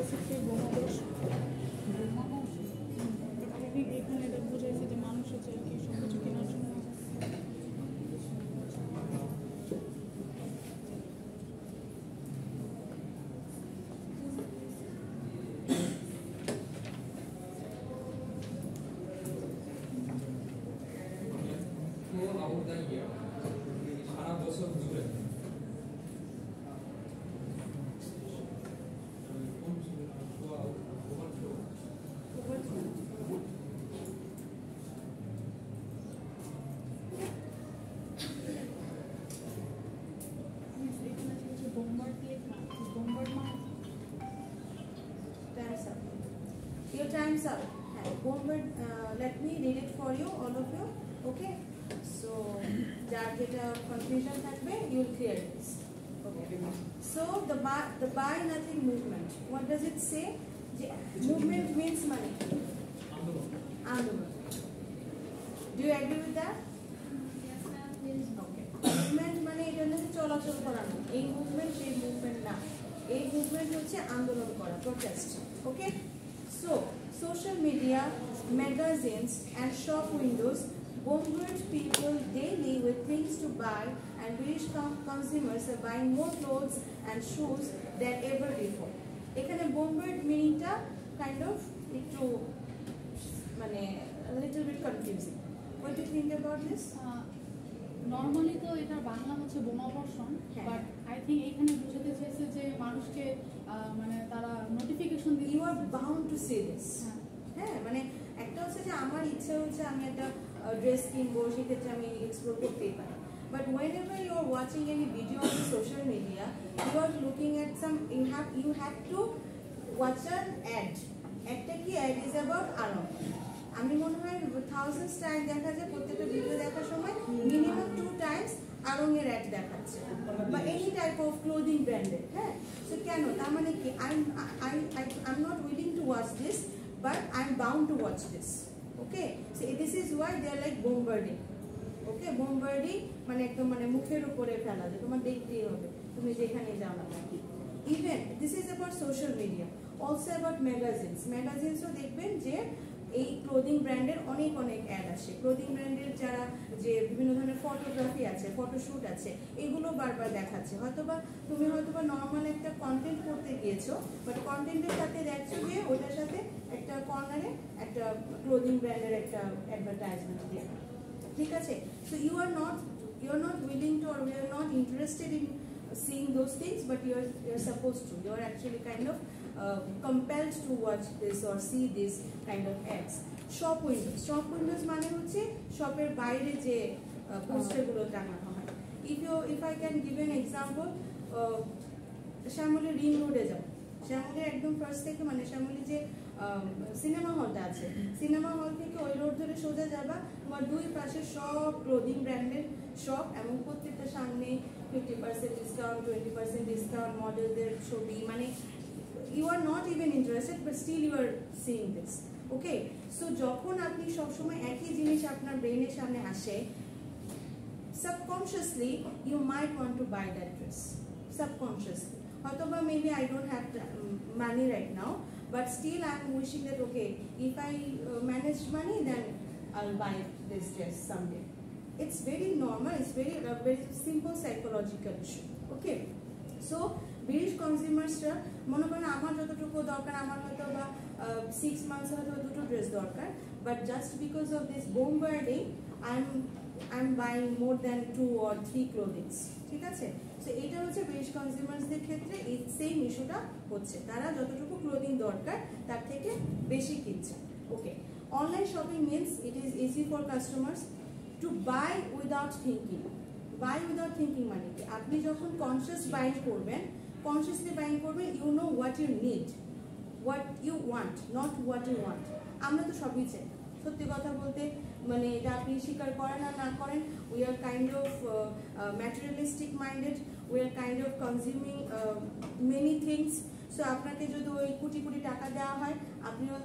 Basically বোমাবর্ষ এখানে এটা বোঝাইছে যে মানুষ হচ্ছে আর কি সব কিছু কেনার জন্য সারা বছর জুড়ে Your time's up. Bombard, let me read it for you, all of you. Okay? So, jar get a confusion that way, you will clear this. Okay. So, the buy nothing movement. What does it say? Movement means money. Andolan. Do you agree with that? Yes, ma'am. Okay. Movement মানে এটা হচ্ছে চলাচল করানো। এই movement সেই movement না। এই movement হচ্ছে আন্দোলন করা, protest. Okay? So, social media, magazines and shop windows bombard people daily with things to buy, and British consumers are buying more clothes and shoes than ever before. এখানে bombard meaningটা kind of একটু মানে a little bit confusing. What do you think about this? Normally তো এটা বাংলা হচ্ছে বোমাবর্ষণ, but I think এখানে বুঝাতে চাইছে যে মানুষকে মানে তারা নোটিফিকেশন দিয়ে you are bound to say this. হ্যাঁ, মানে একটা হচ্ছে যে আমার ইচ্ছা হচ্ছে আমি একটা ড্রেস কিনবো, সেক্ষেত্রে আমি এক্সপ্লোর করতেই পারি। But whenever you are watching any video on social media, you are looking at some. You have to watch an ad. একটা কি ad is about আরাম। আমি মনে হয় thousands টাইম দেখা যায় প্রত্যেকটা ভিডিও দেখার সময় মিনিমাম 2 টাইমস আরঙের অ্যাড দেখাচ্ছে বা any type of clothing branded. হ্যাঁ, সো কেন? তার মানে কি I'm not willing to watch this, but I'm bound to watch this. Okay, so this is why they are like bombarding. Okay, bombarding মানে একদম মানে মুখের উপরে ফেলা যে তোমার দেখতেই হবে তুমি যেখানে যাও না। Even this is about social media, also about magazines ও দেখবেন যে এই ক্লোদিং ব্র্যান্ডের অনেক অ্যাড আসে। ক্লোদিং ব্র্যান্ডের যারা যে বিভিন্ন ধরনের ফটোগ্রাফি আছে, ফটোশুট আছে, এগুলো বারবার দেখাচ্ছে। তুমি হয়তোবা নর্মাল একটা কন্টেন্ট করতে গিয়েছো, বাট কন্টেন্টের সাথে দেখছো যে ওটার সাথে একটা কর্নারে একটা ক্লোদিং ব্র্যান্ডের একটা অ্যাডভার্টাইজমেন্ট দিয়ে। ঠিক আছে? So you are not willing to, or we are not interested in seeing those things, but you're supposed to. You are actually kind of compelled to watch this or see this kind of ads. Shop windows মানে হচ্ছে শপের বাইরে যে পোস্টারগুলো টাঙানো হয়। If I can give an example, Shyamoli ring রোডে যাও, শ্যামলী একদম ফার্স্ট থেকে মানে শ্যামলী যে সিনেমা হলটা আছে, সিনেমা হল থেকে ওই রোড ধরে সোজা যাবা, তোমার দুই পাশে সব ক্লোদিং ব্র্যান্ডের শপ এবং প্রত্যেকটা সামনে 50% ডিসকাউন্ট, 20% ডিসকাউন্ট, মডেলদের ছবি, মানে you are not even interested but still you are seeing this. Okay, so যখন আপনি সব সময় একই জিনিস আপনার ব্রেইনের সামনে আসে, subconsciously you might want to buy that dress. Subconsciously hotoba maybe I don't have money right now, but still I am wishing that okay, if I manage money then I'll buy this dress someday. It's very normal, it's very simple psychological issue. Okay, so British কনজিউমার্সরা মনে করেন আমার যতটুকু দরকার, আমার হয়তো বা 6 months হয়তো দুটো ড্রেস দরকার, but just because of this bombarding I'm buying more than 2 or 3 clothings. ঠিক আছে? সো এটা হচ্ছে ব্রিটিশ কনজিউমার্সদের ক্ষেত্রে এই সেম ইস্যুটা হচ্ছে, তারা যতটুকু ক্লোদিং দরকার তার থেকে বেশি কিনছে। Okay, online shopping means it is easy for customers to buy without thinking. Buy without thinking মানে কি? আপনি যখন কনসিয়াস বাইং করবেন, consciously buying করবেন, you know what you need, what you want, not what you want. আমরা তো সবই চাই, সত্যি কথা বলতে, মানে এটা আপনি স্বীকার করেন আর না করেন, we are kind of materialistic minded, we are kind of consuming many things. So আপনাকে যদি ওই কোটি কোটি টাকা দেওয়া হয়, আপনিও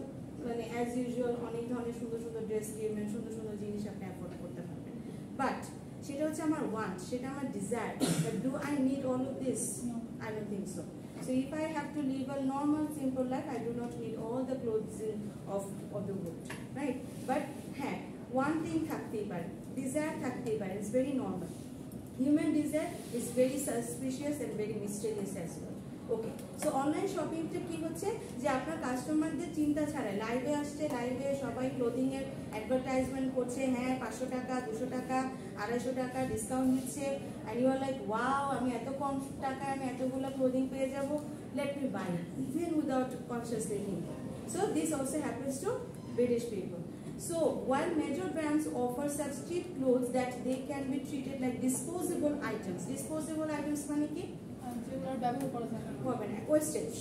মানে অ্যাজ ইউজুয়াল অনেক ধরনের সুন্দর সুন্দর ড্রেস কিনবেন, সুন্দর সুন্দর জিনিস আপনি অ্যাফোর্ড করতে পারবেন, বাট সেটা হচ্ছে আমার ওয়ান্ট, সেটা আমার desire. But do I need all of this? I don't think so. So if I have to live a normal, simple life, I do not need all the clothes of the world, right? But hey, one thing থাকতেই পারে, desire থাকতেই পারে, it's very normal. Human desire is very suspicious and very mysterious as well. Okay, so online শপিংটা কি হচ্ছে যে আপনার কাস্টমারদের চিন্তা ছাড়াই লাইভে আসছে, লাইভে সবাই ক্লোদিং এর অ্যাডভার্টাইজমেন্ট করছে, হ্যাঁ 500 টাকা 200 টাকা 250 টাকা ডিসকাউন্ট দিচ্ছে, and you are like wow, আমি এত কম টাকায় আমি এতগুলো ক্লোদিং পেয়ে যাব, let me buy even without consciously thinking. So this also happens to British people. So while major brands offer such cheap clothes that they can be treated like disposable items মানে কি যেগুলোর ব্যবহার করা যায় না, হবে না, ওয়েস্টেজ,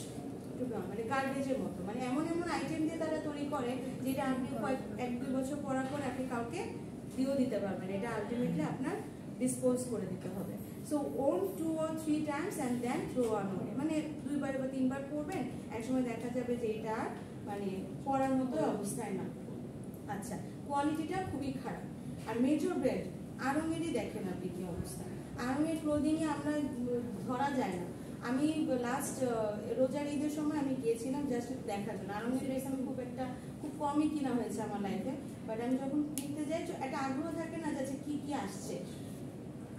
মানে গার্বেজের মতো, মানে এমন এমন আইটেম দিয়ে তারা তৈরি করে যেটা আপনি কয়েক 1-2 বছর পরার পর আপনি কাউকে দিয়েও দিতে পারবেন, এটা আলটিমেটলি আপনার ডিসপোজ করে দিতে হবে. So on 2 or 3 times and then throw away, মানে 2 বার বা 3 বার পরবেন, একসময় দেখা যাবে যে এটা মানে পরার মতো অবস্থায় না. আচ্ছা, কোয়ালিটিটা খুবই খারাপ. আর মেজর ব্র্যান্ড আরঙেরই দেখেন আপনি কি অবস্থা, আরঙের ক্লোদিংয়ে আমরা ধরা যায় না. আমি লাস্ট রোজার ঈদের সময় আমি গিয়েছিলাম জাস্ট দেখার জন্য. আরঙের ড্রেস আমি খুব কমই কিনা হয়েছে আমার লাইফে, বাট আমি যখন কিনতে যাই একটা আগ্রহ থাকে না যাচ্ছে কি কি আসছে.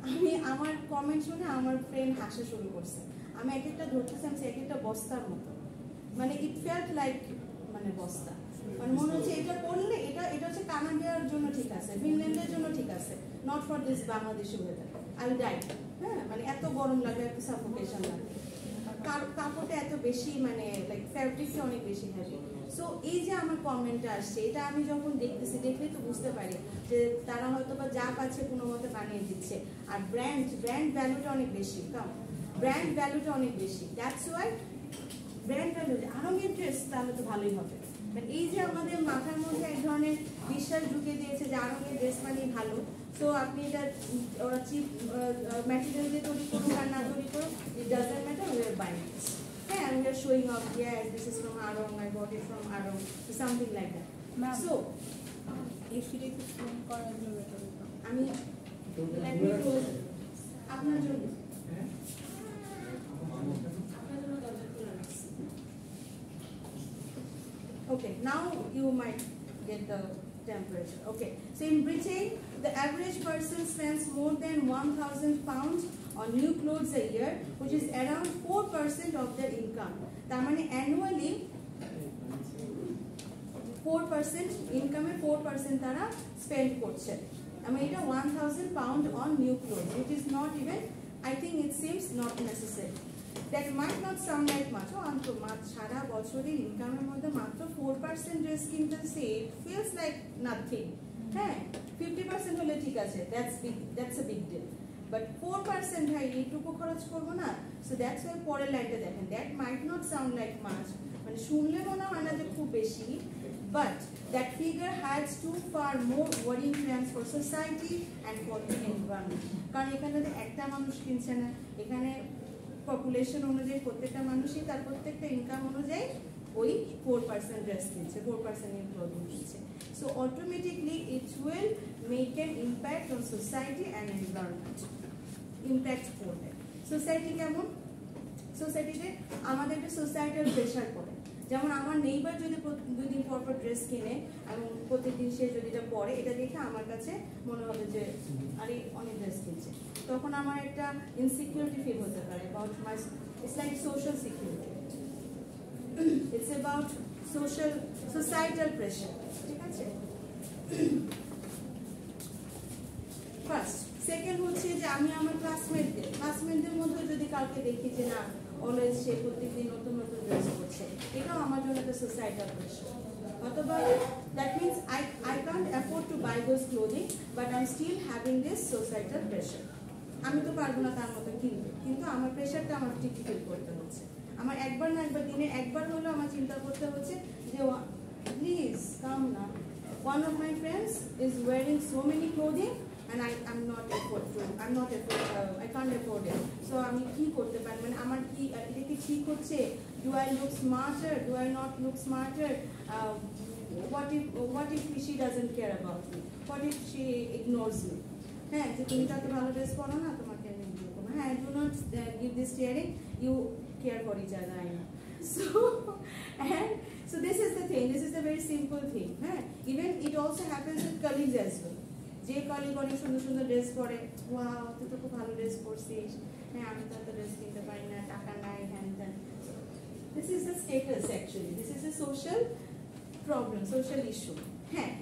আমি আমার কমেন্ট শুনে আমার ফ্রেন্ড হাসা শুরু করছে, আমি এক একটা ধরতেছিলাম এক একটা বস্তার মতো, মানে ইট ফেল্ট লাইক মানে বস্তা, মানে মনে হচ্ছে এটা পড়লে এটা হচ্ছে কানাডিয়ার জন্য ঠিক আছে, ফিনল্যান্ডের জন্য ঠিক আছে, not for this Bangladeshi weather, I die. হ্যাঁ, মানে এত গরম লাগে, এত সাফোকেশন লাগে, কাপড়টা এত বেশি মানে লাইক ফ্যাব্রিকটা অনেক বেশি হেভি. সো এই যে আমার কমেন্টটা আসছে, এটা আমি যখন দেখতেছি দেখলেই তো বুঝতে পারি যে তারা হয়তো বা যা পাচ্ছে কোনো মতে বানিয়ে দিচ্ছে. আর ব্র্যান্ড ভ্যালুটা অনেক বেশি, ব্র্যান্ড ভ্যালুটা অনেক বেশি, দ্যাটস ওয়াই ব্র্যান্ড ভ্যালু আরঙের ড্রেস তাহলে তো ভালোই হবে. এই যে আমাদের মাথার মধ্যে এক ধরনের বিশ্বাস ঢুকে দিয়েছে যে আরঙের ড্রেস মানে ভালো, সো আপনি এটা ওরা চিপ ম্যাটেরিয়াল দিয়ে তৈরি করুক আর না তৈরি করুক, it doesn't matter, we are buying this. হ্যাঁ, and we are showing off, yes, this is from Arong, I got it from Arong, something like that. So এই ফিরে ফোন করার জন্য আমি let me close আপনার জন্য দরজা খোলা রাখছি. Okay, now you might get the temperature. Okay, so in Britain, the average person spends more than 1,000 pounds on new clothes a year, which is around 4% of their income. তার মানে annually 4% income এ 4% তারা spend করছে. I mean, এটা 1,000 pound on new clothes, which is not even, I think it seems not necessary. That might not sound like much. সারা বছরের ইনকামের মধ্যে মাত্র 4% dress কিনতেছে, it feels like nothing. হ্যাঁ, 50% হলে ঠিক আছে, that's a big deal. But 4% ভাই এইটুকু খরচ করবো না. So that's why পরের লাইনটা দেখেন, that might not sound like much, মানে শুনলে মনে হয় না যে খুব বেশি, but that figure hides too far more worrying plans for society and for the environment. কারণ এখানে একটা মানুষ কিনছে না, এখানে পপুলেশন অনুযায়ী প্রত্যেকটা মানুষই তার প্রত্যেকটা ইনকাম অনুযায়ী ওই 4% ড্রেস কিনছে, 4% এর ক্লোদিং কিনছে. So automatically it will make N impact on society and environment. Impact পড়বে সোসাইটি কেমন, সোসাইটিতে আমাদের একটা সোসাইটাল প্রেশার পড়ে. যেমন আমার নেইবার যদি 2 দিন পর পর ড্রেস কিনে এবং প্রত্যেকদিন সে যদি এটা পরে, এটা দেখে আমার কাছে মনে হবে যে আরে অনেক ড্রেস কিনছে, তখন আমার একটা ইনসিকিউরিটি ফিল হতে পারে about my, it's like social security, it's about societal pressure. ঠিক আছে, ফার্স্ট. সেকেন্ড হচ্ছে যে আমি আমার ক্লাসমেটদের মধ্যে যদি কাউকে দেখি যে না অলওয়েজ সে প্রত্যেকদিন নতুন নতুন ড্রেস করছে, এটাও আমার জন্য একটা সোসাইটাল প্রেশার. অথবা that means I can't afford to buy those clothing, but I'm still having this societal pressure. আমি তো পারবো না তার মতো কিনতে, কিন্তু আমার প্রেশারটা আমার ঠিক ফিল করতে হচ্ছে. আমার একবার না একবার দিনে একবার হলেও আমার চিন্তা করতে হচ্ছে যে প্লিজ কাম না, one of my friends is wearing so many clothing and I'm not I can't afford it. So আমি কি করতে পারি, মানে আমার কি এটা কি ঠিক হচ্ছে? Do I look smarter? Do I not look smarter? What if she doesn't care about me? What if she ignores me? হ্যাঁ, যে তুমি তাকে ভালো ড্রেস পরো না, তোমাকে আমি ইগনোর করবো. হ্যাঁ, do not give this tearing. You care for each other, I know. So, and so this is the thing, this is a very simple thing. Even it also happens with colleagues as well. যে colleague অনেক সুন্দর সুন্দর dress পরে, wow তুই তো খুব ভালো dress পরছিস, হ্যাঁ আমি তো এত ড্রেস কিনতে পারি না, টাকা নাই, হ্যান ত্যান। This is the status actually, this is a social problem, social issue. হ্যাঁ,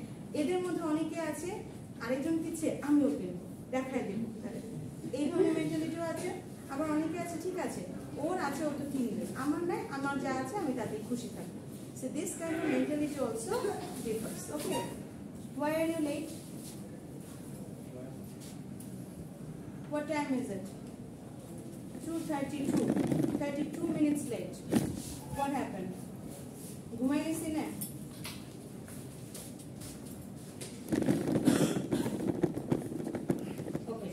এদের মধ্যে অনেকে আছে আরেকজন কিনছে আমিও কিনবো, দেখাই দেবো, এই ধরনের মেন্টালিটিও আছে। আবার অনেকে আছে ঠিক আছে ওর আছে ও তো কিনবে, আমার নাই, আমার যা আছে আমি তাতেই খুশি থাকবো। So this kind of mentality also differs. Okay, why are you late? What time is it? 2:32. 32 minutes late. What happened? ঘুমাই গেছি না? Okay.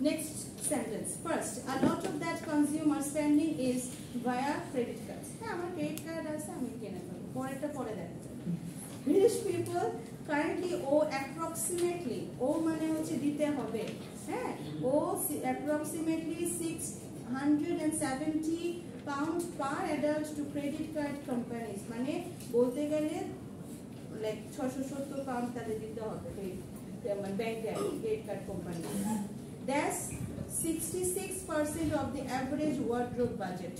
Next sentence. First, a lot of that consumer spending is via credit cards. হ্যাঁ আমার credit card আছে, আমি কিনে ফেলবো, পরেরটা পরে দেখা যাবে। British people currently owe approximately, মানে হচ্ছে দিতে হবে, হ্যাঁ, approximately £670 per adult to credit card companies. মানে বলতে গেলে like £670 তাদের দিতে হবে ব্যাংকে, credit card company. That's 66% of the average wardrobe budget.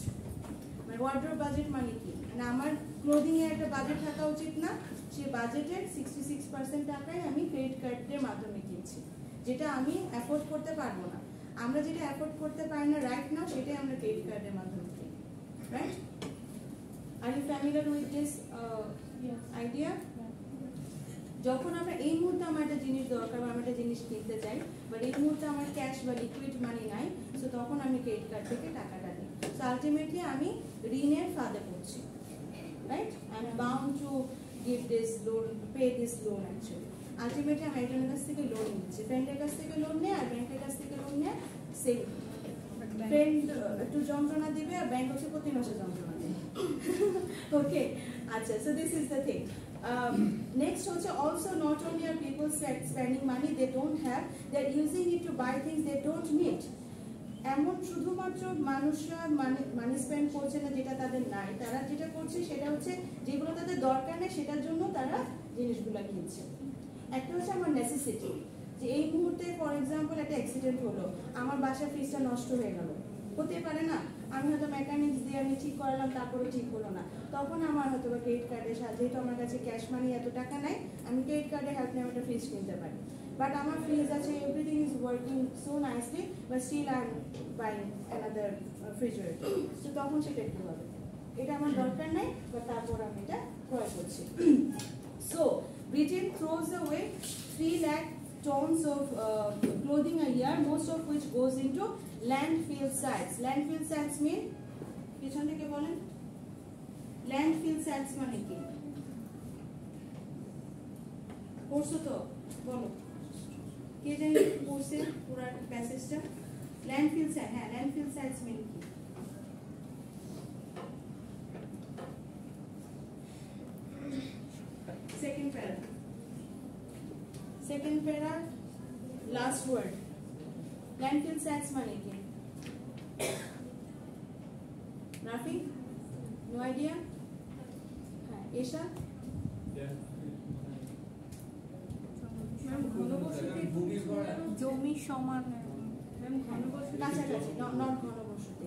মানে wardrobe budget মানে কি? মানে আমার ক্লোদিং এর একটা বাজেট থাকা উচিত না, সেই বাজেটের 66% টাকাই আমি ক্রেডিট কার্ডের মাধ্যমে কিনছি, যেটা আমি অ্যাফোর্ড করতে পারবো না। আমরা যেটা অ্যাফোর্ড করতে পারি না রাইট নাও, সেটাই আমরা ক্রেডিট কার্ডের মাধ্যমে কিনি, right? Are you familiar with this idea? যখন আমরা এই মুহূর্তে আমার একটা জিনিস দরকার বা আমি একটা জিনিস কিনতে চাই, বাট এই মুহূর্তে আমার ক্যাশ বা লিকুইড মানি নাই, সো তখন আমি ক্রেডিট কার্ড থেকে টাকাটা দিই। সো আলটিমেটলি আমি ঋণের ফাঁদে পড়ছি, right? I am bound to give this loan, pay this loan actually. Ultimately আমি একজনের কাছ থেকে লোন নিচ্ছি, ফ্রেন্ডের কাছ থেকে লোন নেয় আর ব্যাংকের কাছ থেকে লোন নেয়, সেম। ফ্রেন্ড একটু যন্ত্রণা দিবে আর ব্যাংক হচ্ছে প্রতি মাসে যন্ত্রণা দেবে। ওকে, আচ্ছা, so this is the thing. Next হচ্ছে also not only are people spending money they don't have, they're using it to buy things they don't need. এমন শুধুমাত্র মানুষরা মানি স্পেন্ড করছে না যেটা তাদের নাই, তারা যেটা করছে সেটা হচ্ছে যেগুলো তাদের দরকার নেই সেটার জন্য তারা জিনিসগুলো কিনছে। একটা হচ্ছে আমার নেসেসিটি, যে এই মুহূর্তে ফর এক্সাম্পল একটা অ্যাক্সিডেন্ট হলো, আমার বাসার ফ্রিজটা নষ্ট হয়ে গেল, হতে পারে না, আমি হয়তো মেকানিক্স দিয়ে আমি ঠিক করালাম তারপরেও ঠিক হলো না, তখন আমার হয়তো বা ক্রেডিট কার্ডের সাহায্যে, যেহেতু আমার কাছে ক্যাশ মানি এত টাকা নাই, আমি ক্রেডিট কার্ডের হেল্প নিয়ে একটা ফ্রিজ কিনতে পারি। But আমার ফ্রিজ আছে, everything is working so nicely, but still I'm buying another refrigerator. So তখন সেটা একটু হবে, এটা আমার দরকার নাই, but তারপর আমি এটা ক্রয় করছি। So Britain throws away 3 lakh tons of clothing a year, most of which goes into landfill sites. Landfill sites mean, পিছন থেকে বলেন, landfill sites মানে কি? পড়ছো তো? বলো। কে জানি পড়ছে পুরো প্যাসেজটা? ল্যান্ডফিল সাইট, হ্যাঁ, ল্যান্ডফিল সাইটস মেন কি? Second para last word. Landfill sites মানে কি? Rafi, no idea? হ্যাঁ, এশা? জমি সমান কাছাকাছি, নট ঘনবসতি।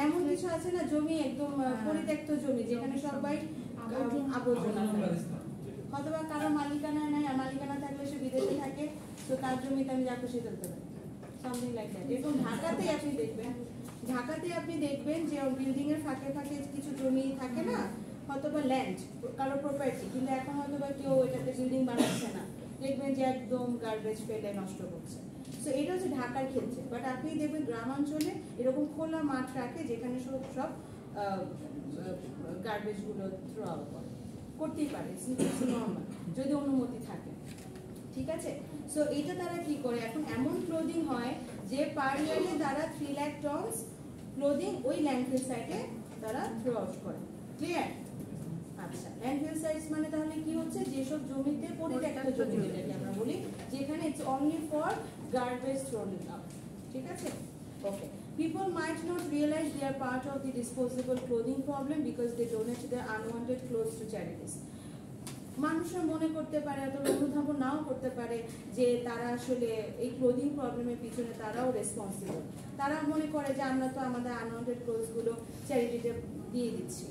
এমন কিছু আছে না, জমি একদম পরিত্যক্ত জমি যেখানে সবাই আবর্জনা ফেলে, অথবা কারো মালিকানা নাই, আর মালিকানা থাকলে সে বিদেশে থাকে, তো তার জমিতে আমি যা খুশি ফেলতে পারি, সামথিং লাইক দ্যাট। এরকম ঢাকাতেই আপনি দেখবেন যে বিল্ডিং এর ফাঁকে ফাঁকে কিছু জমি থাকে না, হয়তো বা ল্যান্ড কারো প্রপার্টি, কিন্তু এখন হয়তো বা কেউ এটাতে বিল্ডিং বানাচ্ছে না, দেখবেন যে একদম গার্বেজ ফেলে নষ্ট করছে। সো এটা হচ্ছে ঢাকার ক্ষেত্রে, বাট আপনি দেখবেন গ্রামাঞ্চলে এরকম খোলা মাঠ রাখে যেখানে সব গার্বেজগুলো থ্রো আউট করতেই পারে, নর্মাল যদি অনুমতি থাকে, ঠিক আছে? সো এটা তারা কি করে, এখন এমন ক্লোদিং হয় যে পার ইয়ারে তারা 3 lakh tons ক্লোদিং ওই ল্যান্ডফিল সাইটে তারা থ্রো আউট করে। ক্লিয়ার? আচ্ছা, ল্যান্ডফিল সাইটস মানে তাহলে কি হচ্ছে, যেসব জমিতে পরিত্যক্ত জমি যেটাকে আমরা বলি, যেখানে it's only for garbage thrown out, ঠিক আছে? ওকে, People might not realize they are part of the disposable clothing problem because they donate their unwanted clothes to charities. মানুষরা মনে করতে পারে, এত অনুধাবন নাও করতে পারে যে তারা আসলে এই ক্লোদিং প্রবলেমের পিছনে তারাও রেসপন্সিবল। তারা মনে করে যে আমরা তো আমাদের আনওয়ান্টেড ক্লোথসগুলো চ্যারিটিতে দিয়ে দিচ্ছি।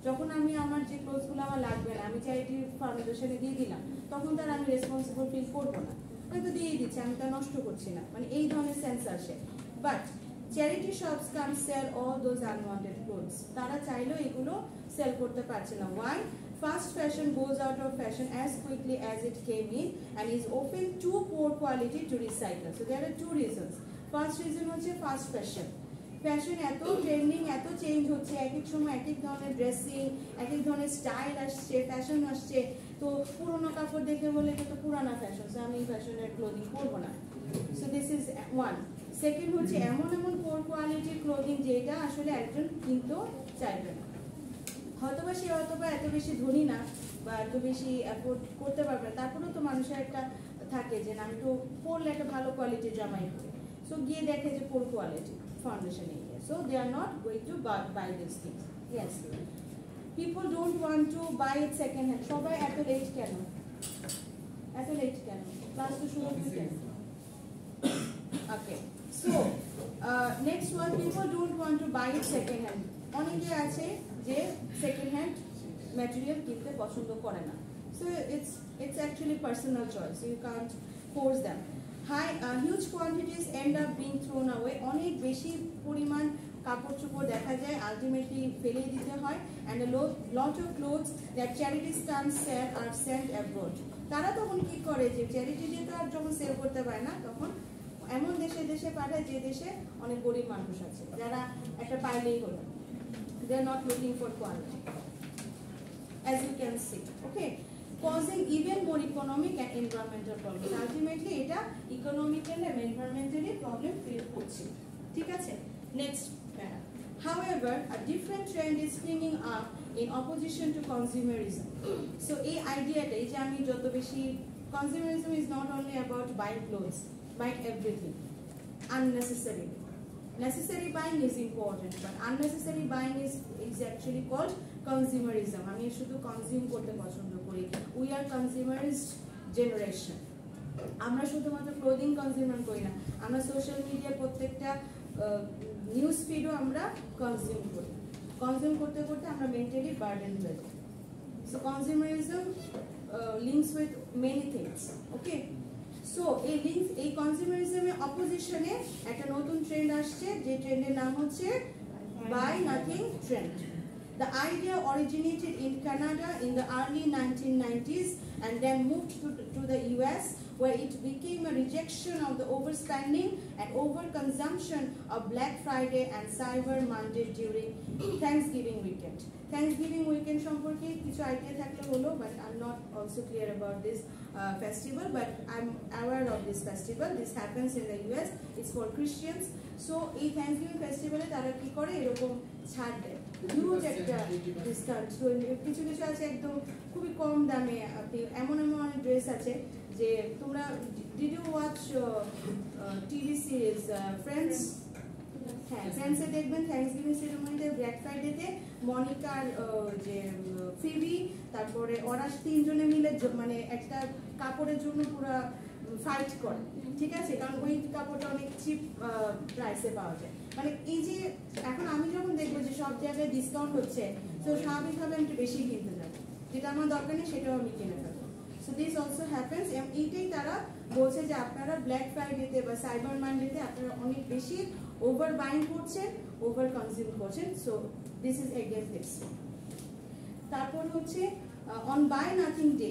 যখন আমি আমার যে ক্লোথসগুলো আমার লাগবে না আমি চ্যারিটি ফাউন্ডেশনে দিয়ে দিলাম, তখন তারা আমি রেসপন্সিবল ফিল করবো না, আমি তো দিয়েই দিচ্ছি, আমি তা নষ্ট করছি না, মানে এই ধরনের সেন্স আসে। But charity shops come sell all those unwanted clothes, তারা চাইলেও এগুলো সেল করতে পারছে না। Why? Fast fashion goes out of fashion as quickly as it came in and is often too poor quality to recycle. So there are two reasons. First reason হচ্ছে fast fashion. Fashion এত trending, এত change হচ্ছে, এক এক সময় এক এক ধরনের ড্রেসিং, এক এক ধরনের স্টাইল আসছে, ফ্যাশন আসছে। তো পুরোনো কাপড় দেখে বলে এটা তো পুরানা ফ্যাশন, সো আমি এই ফ্যাশনের ক্লোদিং পরবো না। So this is one. Second হচ্ছে এমন এমন পোর কোয়ালিটির ক্লোদিং যেটা আসলে একজন কিনতেও চাইবে না। হয়তোবা সে হয়তোবা এত বেশি ধনী না বা এত বেশি অ্যাফোর্ড করতে পারবে না, তারপরেও তো মানুষের একটা থাকে যে না আমি তো পরলে একটা ভালো কোয়ালিটির জামাই পরে, সো গিয়ে দেখে যে পোর কোয়ালিটি ফাউন্ডেশনে গিয়ে, so they are not going to buy this things. Yes, people don't want to buy it second hand. সবাই এত লেট কেন, এত লেট কেন? ক্লাস তো শুরু হচ্ছে কেন? Okay, so next one, people don't want to buy it second hand. অনেকে আছে যে সেকেন্ড হ্যান্ড ম্যাটেরিয়াল কিনতে পছন্দ করে না। So it's actually personal choice, you can't force them. Huge quantities end up being thrown away. অনেক বেশি পরিমাণ কাপড় চোপড় দেখা যায় আলটিমেটলি ফেলে দিতে হয়, and a lot of clothes that charities can't sell are sent abroad. তারা তখন কি করে যে চ্যারিটি দিয়ে তো আর যখন সেল করতে পারে না, তখন এমন দেশে দেশে পাঠায় যে দেশে অনেক গরিব মানুষ আছে যারা একটা পাইলেই হলো। They are not looking for quality, as you can see, okay, causing even more economic and environmental problems. Ultimately, এটা economical and environmental problem create করছে, ঠিক আছে? Next para. However, a different trend is springing up in opposition to consumerism. So, এই আইডিয়াটা এই যে আমি যত বেশি consumerism is not only about buying clothes, buying everything unnecessarily. Necessary buying is important, but unnecessary buying is actually called consumerism. আমি শুধু consume করতে পছন্দ করি। We are consumerist generation. আমরা শুধুমাত্র ক্লোদিং কনজিউম করি না, আমরা সোশ্যাল মিডিয়ার প্রত্যেকটা নিউজ ফিডও আমরা কনজিউম করি। কনজিউম করতে করতে আমরা মেন্টালি বার্ডেন হয়ে যাই। So consumerism links with many things, okay? So এই কনজিউমারিজমের অপোজিশনে একটা নতুন ট্রেন্ড আসছে, যে ট্রেন্ডের নাম হচ্ছে buy nothing trend. The idea originated in Canada in the early 1990s and then moved to the US, where it became a rejection of the overspending and overconsumption of Black Friday and Cyber Monday during Thanksgiving weekend. Thanksgiving weekend সম্পর্কে কিছু idea থাকলে হলো, but I'm not also clear about this festival, but I'm aware of this festival. This happens in the US. It's for Christians. So এই Thanksgiving festival তারা কি করে এরকম ছাড় দেয়, হিউজ একটা ডিসকাউন্ট। কিছু কিছু আছে একদম খুবই কম দামে, আপনি এমন এমন অনেক ড্রেস আছে যে তোমরা did you watch TV series Friends? হ্যাঁ, ফ্রেন্ডসে দেখবেন থ্যাঙ্কসগিভিং সেরেমনিতে ব্ল্যাক ফ্রাইডেতে মনিকার যে ফিবি, তারপরে ওরা তিনজনে মিলে মানে একটা কাপড়ের জন্য পুরো ফাইট করে, ঠিক আছে? কারণ ওই কাপড়টা অনেক চিপ প্রাইসে পাওয়া যায়। মানে এই যে এখন আমি যখন দেখবো যে সব জায়গায় ডিসকাউন্ট হচ্ছে, তো স্বাভাবিকভাবে আমি একটু বেশি কিনতে যাবো, যেটা আমার দরকার নেই সেটাও আমি কিনে ফেলবো। So this also happens. এইটাই তারা বলছে যে আপনারা ব্ল্যাক ফ্রাইডেতে বা সাইবার মানডেতে আপনারা অনেক বেশি ওভার বাইং করছেন, ওভার কনজিউম করছেন। So this is against this. তারপর হচ্ছে অন বাই নাথিং ডে,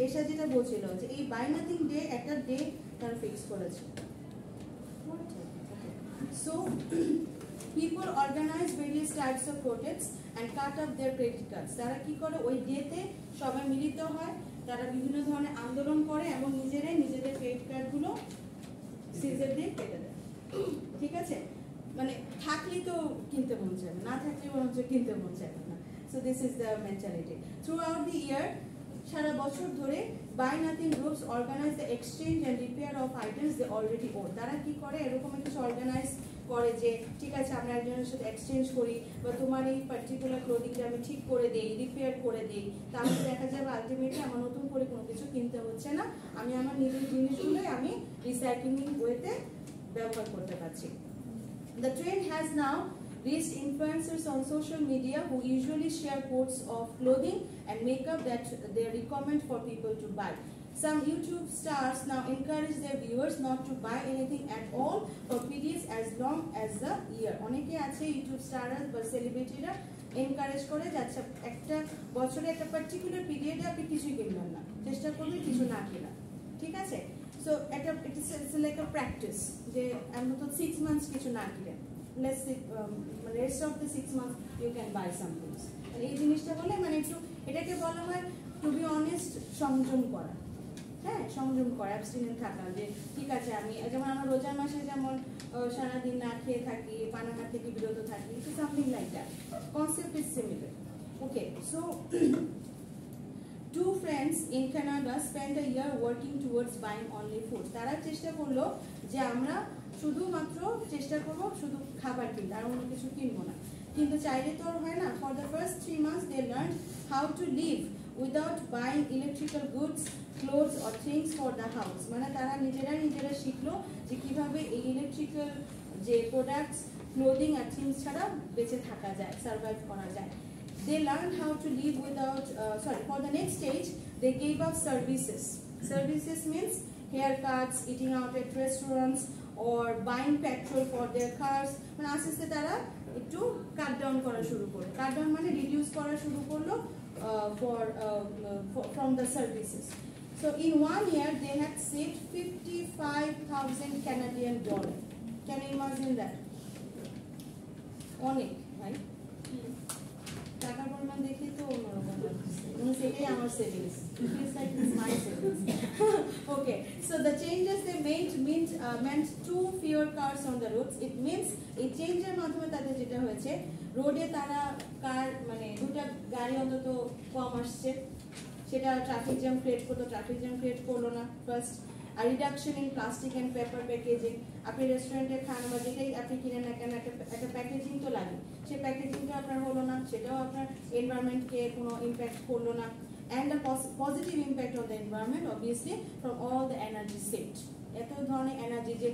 এসা যেটা বলছিল যে এই বাই নাথিং ডে একটা ডে তারা ফিক্স করেছে। So people organize various types of protests and cut up their credit cards. তারা কি করে ওই ডেতে সবাই মিলিত হয়, তারা বিভিন্ন ধরনের আন্দোলন করে এবং নিজেদের ক্রেডিট কার্ডগুলো সিজার দিয়ে কেটে দেয়, ঠিক আছে? মানে থাকলেই তো কিনতে মন চায় না, থাকলে মনে হচ্ছে কিনতে মন চায় না। So this is the mentality. Throughout the year, সারা বছর ধরে buy nothing groups organise the exchange and repair of items they already own. তারা কি করে এরকম কিছু অর্গানাইজ করে যে ঠিক আছে আমরা একজনের সাথে এক্সচেঞ্জ করি বা তোমার এই পার্টিকুলার ক্লোদিংটা আমি ঠিক করে দেই, রিপেয়ার করে দেই, তাহলে দেখা যাবে আলটিমেটলি আমার নতুন করে কোনো কিছু কিনতে হচ্ছে না, আমি আমার নিজের জিনিসগুলোই আমি রিসাইক্লিং ওয়েতে ব্যবহার করতে পারছি। The trend has now reached influencers on social media who usually share quotes of clothing and makeup that they recommend for people to buy. Some YouTube stars now encourage their viewers not to buy anything at all for periods as long as the year. অনেকে আছে YouTube স্টাররা বা সেলিব্রিটিরা encourage করে যে আচ্ছা একটা বছরে একটা particular পিরিয়ডে আপনি কিছুই কিনবেন না, চেষ্টা করবেন কিছু না কেনা, ঠিক আছে? সো এটা ইটস লাইক আ প্র্যাকটিস যে অন্তত 6 মান্থস কিছু না কিনেন, মানে rest of the 6 months you can buy something. মানে এই জিনিসটা বলে মানে একটু এটাকে বলা হয় টু বি অনেস্ট, সংযম করা। হ্যাঁ, সংযম করা, অ্যাবস্টিনেন্ট থাকা, যে ঠিক আছে আমি যেমন আমার রোজার মাসে যেমন সারাদিন না খেয়ে থাকি, পানাহার থেকে বিরত থাকি, so something like that, concept is similar. Okay, so two friends in Canada spent a year working towards buying only food. তারা চেষ্টা করলো যে আমরা শুধুমাত্র চেষ্টা করবো শুধু খাবার কিনতে, আর অন্য কিছু কিনবো না, কিন্তু চাইলে তো আর হয় না। For the first 3 months they learned how to live without buying electrical goods, clothes or things for the house. মানে তারা নিজেরা শিখলো যে কিভাবে এই ইলেকট্রিক্যাল যে প্রোডাক্টস, ক্লোদিং আর থিংস ছাড়া বেঁচে থাকা যায়, সার্ভাইভ করা যায়। They learned how to live without, for the next stage, they gave up services. Services means haircuts, eating out at restaurants, or buying petrol for their cars. মানে আস্তে আস্তে তারা একটু কাট ডাউন করা শুরু করলো। কাট ডাউন মানে reduce করা শুরু করলো from the services. So in 1 year, they had saved $55,000 Canadian dollar. Can you imagine that? অনেক, right? টাকার পরিমাণ দেখে তো অন্যরকম লাগছে, সেটাই আমার savings, feels like it's my savings. Okay, so the changes they made meant too fewer cars on the roads. It means এই চেঞ্জের মাধ্যমে তাদের যেটা হয়েছে, রোডে তারা কার মানে দুটা গাড়ি অন্তত কম আসছে, সেটা ট্রাফিক জ্যাম ক্রিয়েট করতো, ট্রাফিক জ্যাম ক্রিয়েট করলো না ফার্স্ট। আর reduction in plastic and paper packaging, আপনি রেস্টুরেন্টে খান বা যেটাই আপনি কিনেন না কেন একটা প্যাকেজিং তো লাগে, সেই প্যাকেজিংটা আপনার হলো না, সেটাও আপনার এনভায়রনমেন্টকে কোনো ইম্প্যাক্ট করলো না। And a positive impact on the environment obviously from all the energy saved. এত ধরনের এনার্জি যে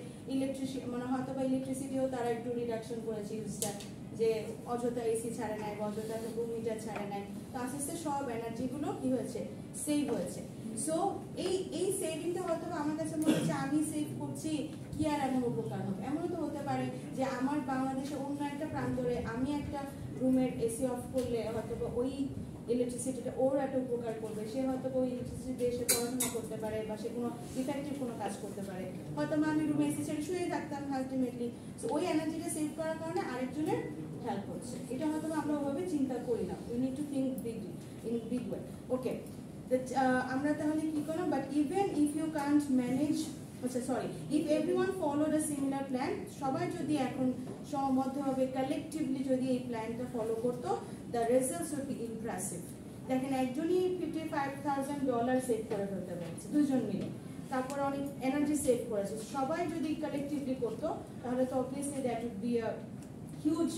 মানে হয়তো বা ইলেকট্রিসিটিও তারা একটু রিডাকশন করেছে ইউজটা, যে অযথা এসি ছাড়ে নেয়, অযথা রুম মিটার ছাড়ে নেয়, তো আস্তে আস্তে সব এনার্জিগুলো কি হয়েছে, সেভ হয়েছে। সো এই সেভিংটা হয়তো আমার কাছে মনে হচ্ছে আমি সেভ করছি, কি আর এমন উপকার হবে? এমনও তো হতে পারে যে আমার বাংলাদেশে অন্য একটা প্রান্তরে আমি একটা রুমের এসি অফ করলে হয়তো ওই ইলেকট্রিসিটিটা ওর একটা উপকার করবে, সে হয়তো ওই ইলেকট্রিসিটি দিয়ে সে পড়াশোনা করতে পারে বা সে কোনো ইফেক্টিভ কোনো কাজ করতে পারে, হয়তো আমি রুমে এসি ছেড়ে শুয়ে থাকতাম আলটিমেটলি। সো ওই এনার্জিটা সেভ করার কারণে আরেকজনের হেল্প হচ্ছে, এটা হয়তো আমরা ওভাবে চিন্তা করি না। We need to think in big way. Okay, আমরা তাহলে কি করলাম, but even if you can't manage, আচ্ছা sorry, if everyone followed a similar plan, সবাই যদি এখন সমবদ্ধভাবে কালেকটিভলি যদি এই প্ল্যানটা ফলো করতো, the results will be impressive. দেখেন একজনই $55,000 সেভ করে ফেলতে পারছে, দুজন মিলে, তারপর অনেক এনার্জি সেভ করেছে। সবাই যদি কালেকটিভলি করতো তাহলে তো obviously that would be a huge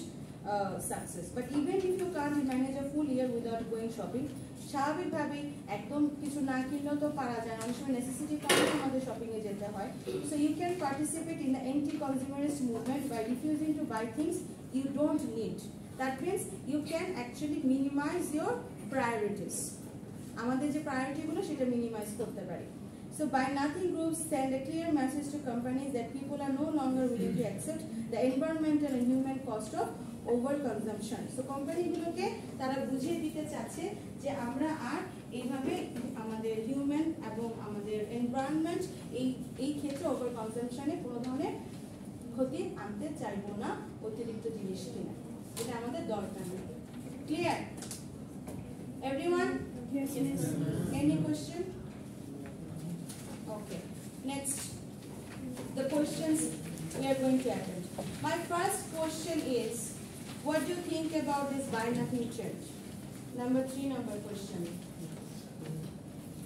success. But even if you can't manage a full year without going shopping, স্বাভাবিকভাবেই একদম কিছু না কিনলেও তো পারা যায়, অনেক সময় নেসেসিটি কারণে আমাদের শপিং এ যেতে হয়। So you can participate in the anti-consumerist movement by refusing to buy things you don't need. That means you can actually minimize your priorities. আমাদের যে প্রায়োরিটি গুলো সেটা মিনিমাইজ করতে পারি। So Buy Nothing groups send a clear message to companies that people are no longer willing to accept the environmental and human cost of overconsumption. So কোম্পানিগুলোকে তারা বুঝিয়ে দিতে চাচ্ছে যে আমরা আর এইভাবে আমাদের হিউম্যান এবং আমাদের এনভায়রনমেন্ট এই ক্ষেত্রে ওভার কনজাম্পশনে কোনো ধরনের ক্ষতি আনতে চাইবো না, অতিরিক্ত জিনিস কিনা, এটা আমাদের দরকার নেই। Clear everyone? Any question? Okay, next, the questions we are going to attend. My first question is, what do you think about this Buy Nothing trend? Number 3 question.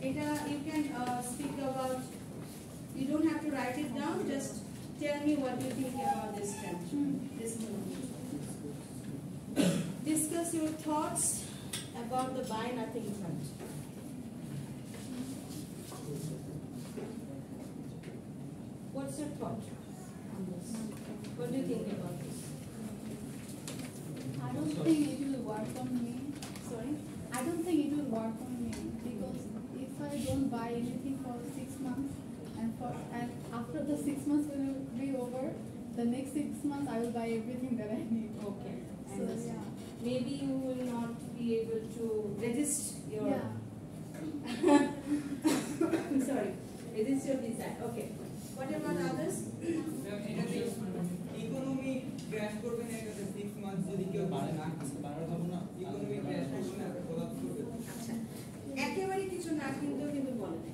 You can speak about, you don't have to write it down, just tell me what you think about this trend, this movement. Discuss your thoughts about the buy nothing trend. What's your thought on this? What do you think about this? I don't think it will work on me. Sorry? I don't think it will work on me because if I don't buy anything for 6 months and after the 6 months will be over, the next 6 months I will buy everything that I need. Okay. So yeah. Maybe you will not be able to resist your Yeah. sorry, resist your desire. Okay. What about others? Economy crash করবে না এটা 6 months যদি কেউ পারে না economy crash করবে না collapse করবে আচ্ছা, একেবারে কিছু না কিনতেও কিন্তু বলে না।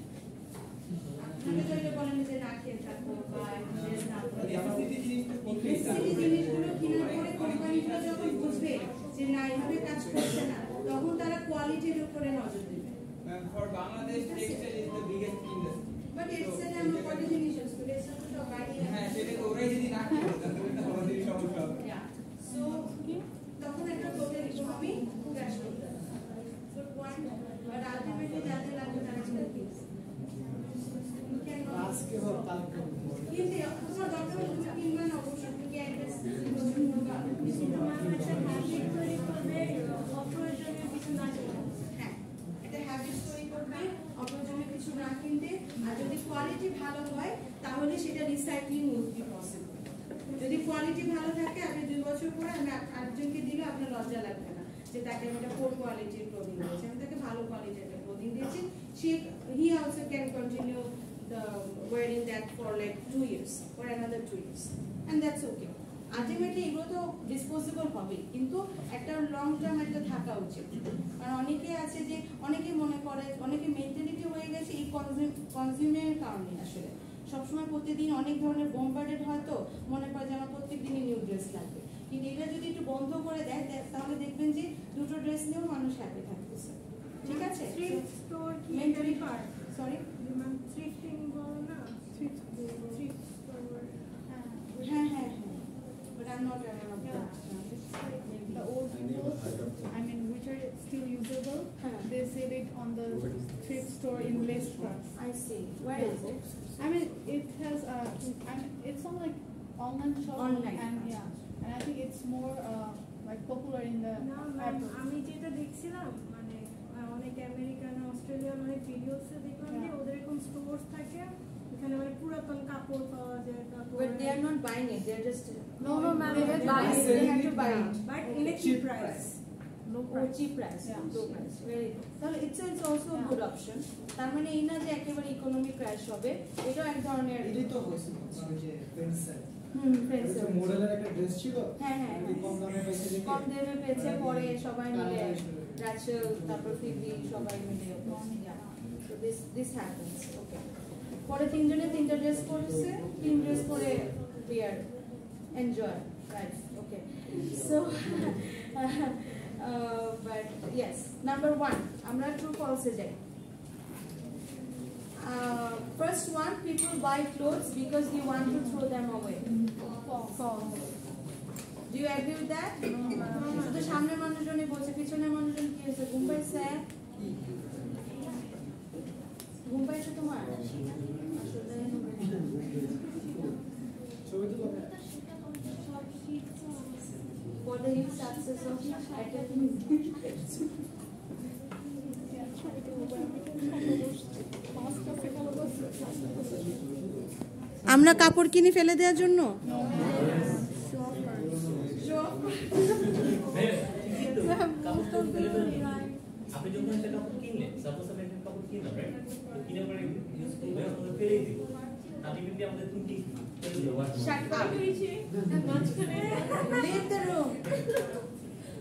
আপনাকে তো এটা বলেন যে না খেয়ে থাকবো বা ড্রেস না পরে নেসেসিটি জিনিসটা নেসেসিটি জিনিসগুলো কেনার পরে কোম্পানিগুলো যখন বুঝবে যে না এইভাবে কাজ করছে না, তখন তারা কোয়ালিটির উপরে নজর দেবে। For Bangladesh textile is the biggest industry but it's an আমরা কোয়ালিটি নিশ্চিত করে সেটা তো বাইরে হ্যাঁ সেটা তো ওরাই যদি না করে তাহলে এটা আমাদের সমস্যা হবে সো তখন একটা টোটাল ইকোনমি ক্র্যাশ করতে হবে। Good point. বাট আলটিমেটলি যাতে লাগবে তারা সেটা ফিক্স। আজকে হোক কালকে হোক। কিন্তু তোমার দরকার হলে তুমি কিনবে না, অবশ্যই তুমি অ্যাড্রেস হ্যাঁ, একটা হ্যাবিট তৈরি করবে অপ্রয়োজনীয় কিছু না কিনতে। আর যদি কোয়ালিটি ভালো হয় তাহলে সেটা রিসাইক্লিং উড বি পসিবল। যদি কোয়ালিটি ভালো থাকে আপনি 2 বছর পরে আমি আরেকজনকে দিলে আপনার লজ্জা লাগবে না যে তাকে আমি একটা পোর কোয়ালিটির ক্লোদিং দিয়েছি, আমি তাকে ভালো কোয়ালিটির একটা ক্লোদিং দিয়েছি। He also can continue wearing that for like 2 years or another 2 years, and that's okay. Ultimately এগুলো তো ডিসপোজেবল হবে, কিন্তু একটা লং টার্ম একটা থাকা উচিত। কারণ অনেকে আছে যে অনেকে মনে করে, অনেকে মেন্টালিটি হয়ে গেছে এই কনজিউমের কারণে আসলে সবসময় প্রতিদিন অনেক ধরনের বোম্বার্ডেড হয়, তো মনে করে যে আমার প্রত্যেকদিনই নিউ ড্রেস লাগবে। কিন্তু এটা যদি একটু বন্ধ করে দেয় তাহলে দেখবেন যে দুটো ড্রেস নিয়েও মানুষ হ্যাপি থাকতেছে। ঠিক আছে? থ্রিফট স্টোর কি মেন্টালি পার সরি মানে থ্রিফটিং বল না থ্রিফট স্টোর হ্যাঁ হ্যাঁ হ্যাঁ, but I'm not aware of that. The old clothes, I mean, which are still usable, they sell it on the thrift store in less price. I see. Where is it? I mean, it has it's on like online shop. Online. And yeah, and I think it's more like popular in the না ma'am, airports. আমি যেটা দেখছিলাম মানে অনেক American Australian অনেক ভিডিওসে দেখলাম যে ওদের এরকম স্টোরস থাকে, এখানে মানে পুরাতন কাপড় পাওয়া যায়, But they are not buying it. They are just No, ma'am, they they have buy buy it. it. They have to buy it. But in a cheap price. No Oh, price. cheap price. Yeah. Low price. Very good. তাহলে it's also a good option. তার মানে এই না যে একেবারে economic crash হবে, এটাও এক ধরনের এটাই তো হয়েছিল মানে যে ফ্রেন্ডসের ফ্রেন্ডস মডেলের একটা ড্রেস ছিল, হ্যাঁ হ্যাঁ এটা কম দামে পাইছে দেখে কম দামে পেয়েছে, পরে সবাই মিলে রাচেল তারপর ফিবি সবাই মিলে so this happens. Okay, পরে তিনজনে তিনটা ড্রেস পরেছে, 3 ড্রেস পরে we are enjoy, right? Okay, so but yes, number 1 আমরা true false এ যাই। First one, people buy clothes because they want to throw them away. False. Do you agree with that? শুধু সামনের মানুষজনই বলছে, পিছনের মানুষজন কি হয়েছে? ঘুম পাইছে? ঘুম পাইছে তোমার? ছবি তুলো। For the huge success of attaining. আমরা কাপড় কিনে ফেলে দেওয়ার জন্য আপনি যখন একটা কাপড় কিনলেন, সাপোজ আমি একটা কাপড় কিনলাম, রাইট? তো কিনে পরে ইউজ করবে, আমরা ফেলেই দিব। আলটিমেটলি আমাদের ত্রুটি ফেলে দিব। Shut up. Leave the room.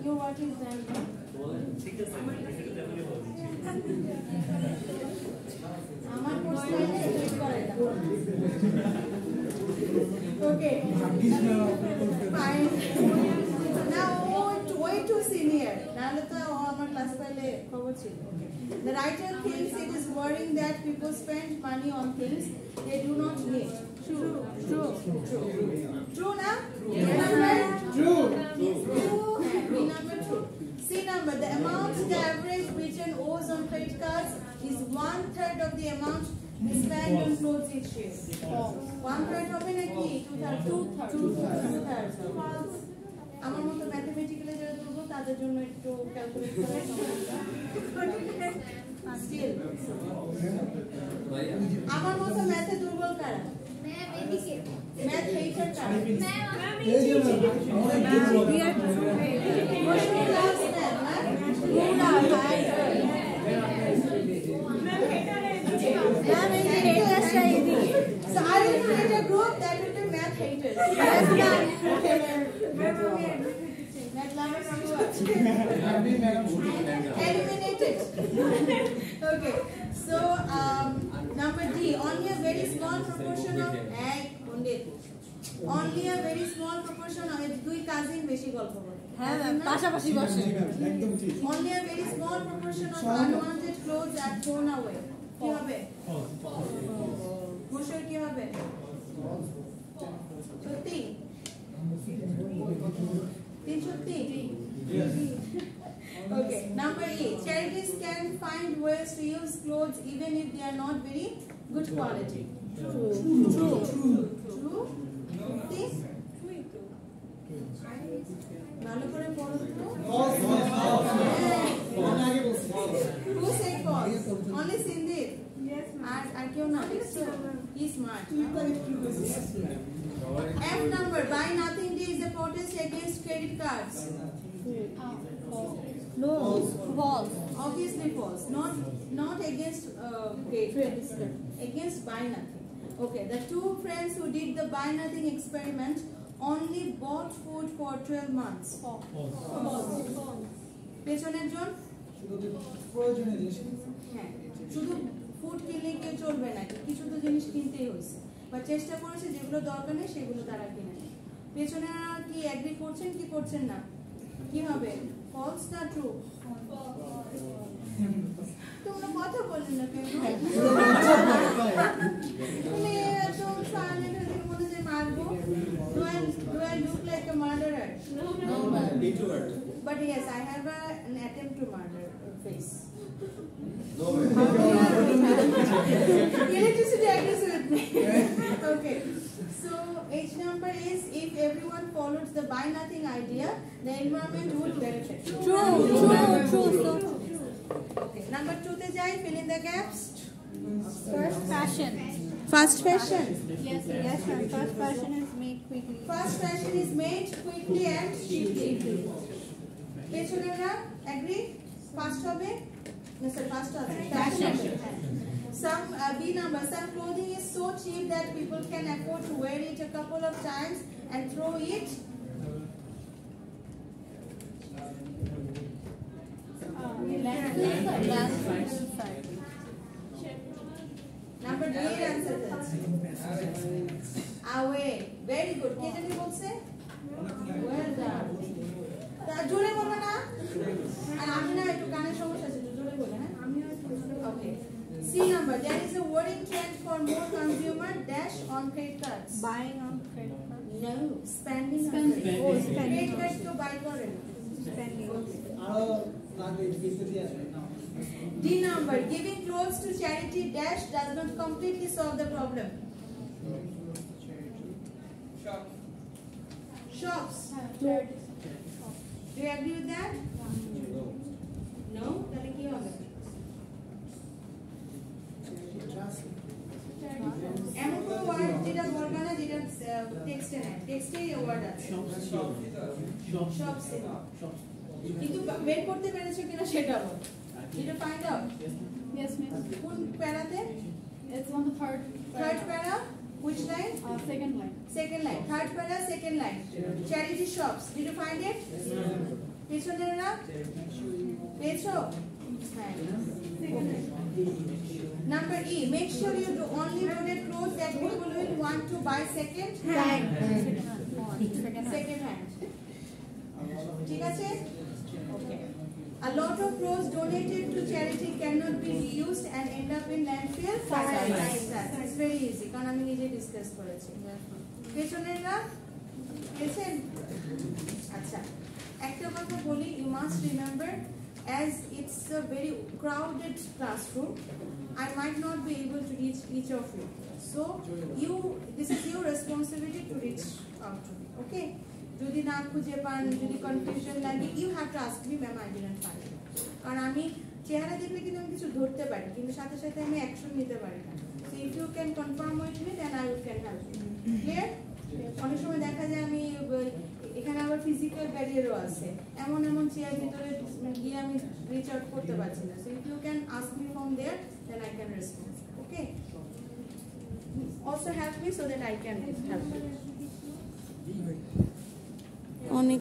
Your what is that? ঠিক আছে, সেটা তেমনই বলছি। আমার প্রশ্ন করে দাও। Okay. Fine. Now way too senior. নাহলে তো আমার ক্লাস পেলে খবর ছিল। The writer thinks it is worrying that people spend money on things they do not need. True na? B number? True. B number true. C number, the amount the average patron owes on credit cards is 1/3 of the amount they spend on clothes each year. 1/3 হবে নাকি 2/3? আমার মতো mathematically যারা দুর্বল তাদের জন্য একটু calculate করে স্টিল আমার মতো ম্যাথে দুর্বল কারা ম্যাথ হেটার কারা এই যে So I will create a group that will be math haters. Math lovers eliminated. Okay. So number D. Only a very small proportion of only a very small proportion of দুই cousin বেশি গল্প বলে হ্যাঁ পাশাপাশি বসে একদম ঠিক only a very small proportion of unwanted clothes are thrown away. কি হবে? মুশকিল কি হবে? সত্যি? তিন সত্যি? Okay. Number E. Charities can find ways to use clothes even if they are not very good quality. True. True? This? ভালো করে পড়ো তো। Who said false? Only Cindy. Yes, ma'am. আর কেউ না দেখছো? He smart. F number. Buy nothing day is a protest against credit cards. No false Obviously false. Not against credit. Against buy nothing. Okay. The two friends who did the buy nothing experiment only bought food for 12 months. পেছনের জন প্রয়োজনীয় জিনিস হ্যাঁ শুধু food কিনলে কেউ চলবে না কিছু তো জিনিস কিনতেই হয়েছে বা চেষ্টা করেছে যেগুলো দরকার নেই সেগুলো তারা কিনে নেয় পেছনে কি এগ্রি করছেন কি করছেন না কি হবে ফলস না ট্রু তোমরা কথা বললেন না কেন তুমি একদম সাইলেন্ট হয়ে মনে যে মারবো do I look like a murderer? No. But yes, I have an attempt to murder face. Electricity agrees with me. Okay. So H number is if everyone follows the buy nothing idea, the environment would benefit. true Okay. Number 2 te jai, fill in the gaps. first fashion Fast fashion. yes ma'am first fashion is made quickly Fast fashion is made quickly and cheaply. Pechonera agree? Fast hobe? No sir, fast hobe. Fashion. Some B number. Some clothing is so cheap that people can afford to wear it a couple of times and throw it. Number D answer that. Away. Very good. Ke jani bolche? Well done. তা জোরে বলবে না আর আমি না একটু কানের সমস্যা আছে জোরে বলে হ্যাঁ ওকে C number. There is a worrying trend for more consumer dash on credit cards. buying on credit card No, spending. Oh, spending. Credit card to buy করে না spending আরো লাগে বিস্তারিত আছে না D number. Giving clothes to charity dash does not completely solve the problem. Shops. Do you agree with that? No? তাহলে কি হবে? এমন কোনো ওয়ার্ড যেটা বলবে না যেটা টেক্সটে নাই টেক্সটে ওয়ার্ড আছে শপস কিন্তু বের করতে পেরেছো কিনা সেটা বল এটা ফাইন্ড আউট Yes, miss. কোন প্যারাতে It's on the third প্যারা which line second line. second line third para second line charity shops did you find it পেছনে না পেছো হ্যাঁ number E make sure you do only donate clothes that people will want to buy second hand ঠিক আছে okay a lot of clothes donated to charity cannot cannot be reused and end up in landfill? Science. It's very easy কারণ আমি নিজে discuss করেছি পেছনেররা পেয়েছেন আচ্ছা একটা কথা বলি you must remember as it's a very crowded classroom I might not be able to reach each of you so this is your responsibility to reach out to me okay যদি না খুঁজে পান যদি কনফিউশন লাগে you have to ask me ma'am I didn't find it কারণ আমি চেহারা দেখলে কিন্তু আমি কিছু ধরতে পারি কিন্তু সাথে সাথে আমি অ্যাকশন নিতে পারি না so if you can confirm with me then I can help you clear অনেক সময় দেখা যায় আমি এখানে আবার ফিজিক্যাল ব্যারিয়ারও আছে এমন চেয়ার ভিতরে গিয়ে আমি রিচ আউট করতে পারছি না so if you can ask me from there then I can respond okay also help me so that I can help you অনেক